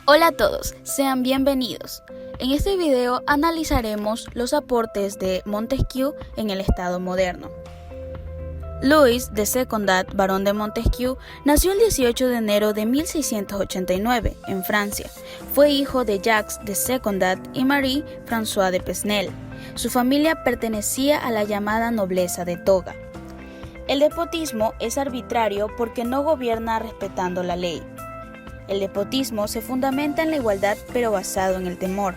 Hola a todos, sean bienvenidos. En este video analizaremos los aportes de Montesquieu en el Estado moderno. Louis de Secondat, barón de Montesquieu, nació el 18 de enero de 1689 en Francia. Fue hijo de Jacques de Secondat y Marie François de Pesnel. Su familia pertenecía a la llamada nobleza de toga. El despotismo es arbitrario porque no gobierna respetando la ley. El despotismo se fundamenta en la igualdad pero basado en el temor.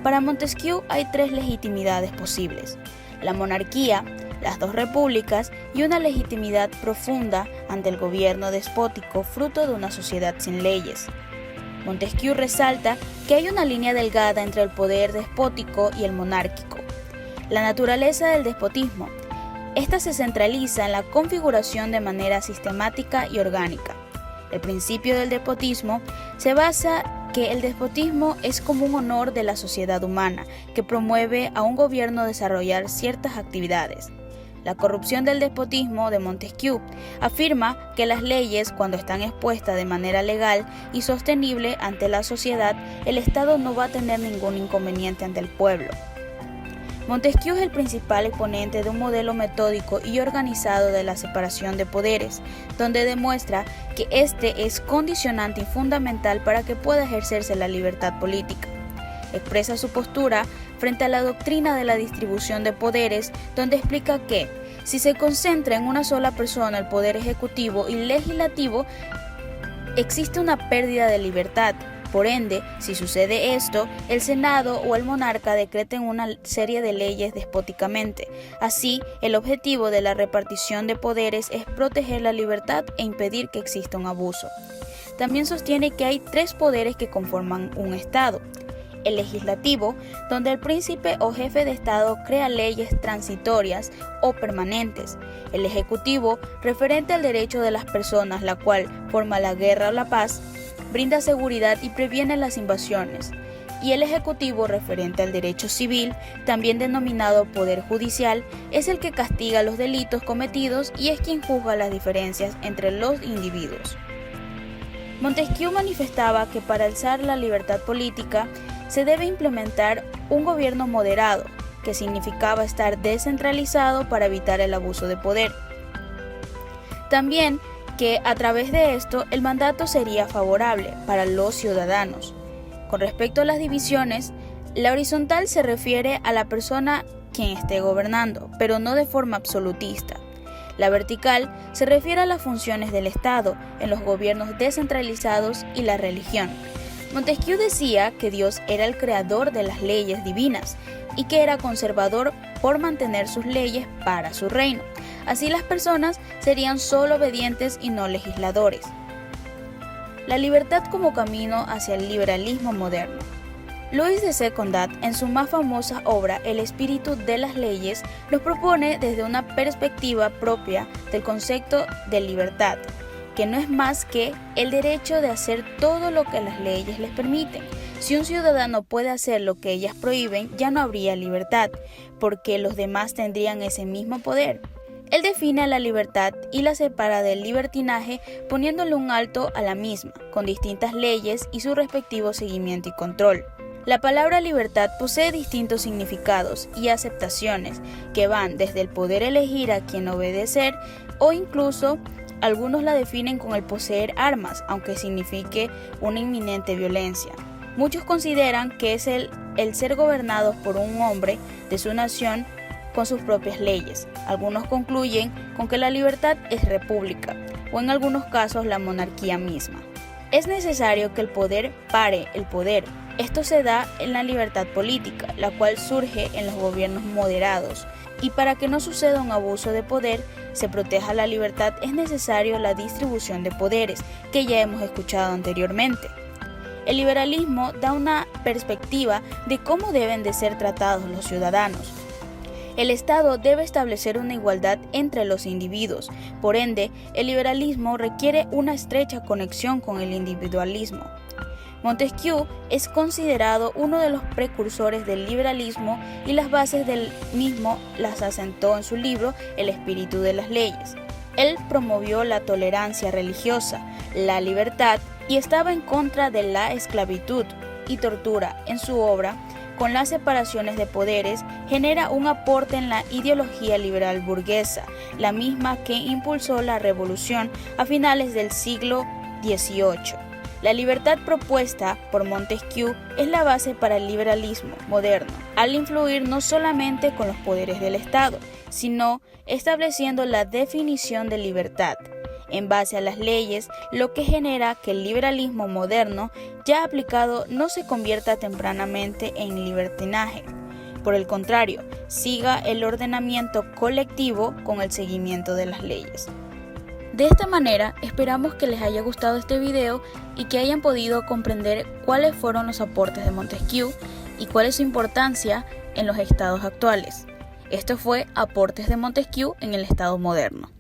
Para Montesquieu hay tres legitimidades posibles: la monarquía, las dos repúblicas y una legitimidad profunda ante el gobierno despótico fruto de una sociedad sin leyes. Montesquieu resalta que hay una línea delgada entre el poder despótico y el monárquico. La naturaleza del despotismo. Esta se centraliza en la configuración de manera sistemática y orgánica. El principio del despotismo se basa que el despotismo es como un honor de la sociedad humana que promueve a un gobierno desarrollar ciertas actividades. La corrupción del despotismo de Montesquieu afirma que las leyes, cuando están expuestas de manera legal y sostenible ante la sociedad, el Estado no va a tener ningún inconveniente ante el pueblo. Montesquieu es el principal exponente de un modelo metódico y organizado de la separación de poderes, donde demuestra que este es condicionante y fundamental para que pueda ejercerse la libertad política. Expresa su postura frente a la doctrina de la distribución de poderes, donde explica que, si se concentra en una sola persona el poder ejecutivo y legislativo, existe una pérdida de libertad. Por ende, si sucede esto, el Senado o el monarca decreten una serie de leyes despóticamente. Así, el objetivo de la repartición de poderes es proteger la libertad e impedir que exista un abuso. También sostiene que hay tres poderes que conforman un Estado: el legislativo, donde el príncipe o jefe de Estado crea leyes transitorias o permanentes; el ejecutivo, referente al derecho de las personas, la cual forma la guerra o la paz, brinda seguridad y previene las invasiones; y el ejecutivo, referente al derecho civil, también denominado poder judicial, es el que castiga los delitos cometidos y es quien juzga las diferencias entre los individuos. Montesquieu manifestaba que para alzar la libertad política se debe implementar un gobierno moderado, que significaba estar descentralizado para evitar el abuso de poder. También que a través de esto el mandato sería favorable para los ciudadanos. Con respecto a las divisiones, la horizontal se refiere a la persona quien esté gobernando, pero no de forma absolutista. La vertical se refiere a las funciones del Estado en los gobiernos descentralizados y la religión. Montesquieu decía que Dios era el creador de las leyes divinas y que era conservador por mantener sus leyes para su reino. Así las personas serían solo obedientes y no legisladores. La libertad como camino hacia el liberalismo moderno. Louis de Secondat, en su más famosa obra El espíritu de las leyes, nos propone desde una perspectiva propia del concepto de libertad, que no es más que el derecho de hacer todo lo que las leyes les permiten. Si un ciudadano puede hacer lo que ellas prohíben, ya no habría libertad, porque los demás tendrían ese mismo poder. Él define la libertad y la separa del libertinaje, poniéndole un alto a la misma, con distintas leyes y su respectivo seguimiento y control. La palabra libertad posee distintos significados y aceptaciones que van desde el poder elegir a quien obedecer o incluso algunos la definen con el poseer armas, aunque signifique una inminente violencia. Muchos consideran que es el ser gobernados por un hombre de su nación con sus propias leyes. Algunos concluyen con que la libertad es república, o en algunos casos la monarquía misma. Es necesario que el poder pare el poder. Esto se da en la libertad política, la cual surge en los gobiernos moderados. Y para que no suceda un abuso de poder, se proteja la libertad, es necesario la distribución de poderes, que ya hemos escuchado anteriormente. El liberalismo da una perspectiva de cómo deben de ser tratados los ciudadanos. El Estado debe establecer una igualdad entre los individuos. Por ende, el liberalismo requiere una estrecha conexión con el individualismo. Montesquieu es considerado uno de los precursores del liberalismo y las bases del mismo las asentó en su libro El espíritu de las leyes. Él promovió la tolerancia religiosa, la libertad, y estaba en contra de la esclavitud y tortura. En su obra, con las separaciones de poderes, genera un aporte en la ideología liberal burguesa, la misma que impulsó la revolución a finales del siglo XVIII. La libertad propuesta por Montesquieu es la base para el liberalismo moderno, al influir no solamente con los poderes del Estado, sino estableciendo la definición de libertad en base a las leyes, lo que genera que el liberalismo moderno ya aplicado no se convierta tempranamente en libertinaje. Por el contrario, siga el ordenamiento colectivo con el seguimiento de las leyes. De esta manera, esperamos que les haya gustado este video y que hayan podido comprender cuáles fueron los aportes de Montesquieu y cuál es su importancia en los estados actuales. Esto fue Aportes de Montesquieu en el Estado moderno.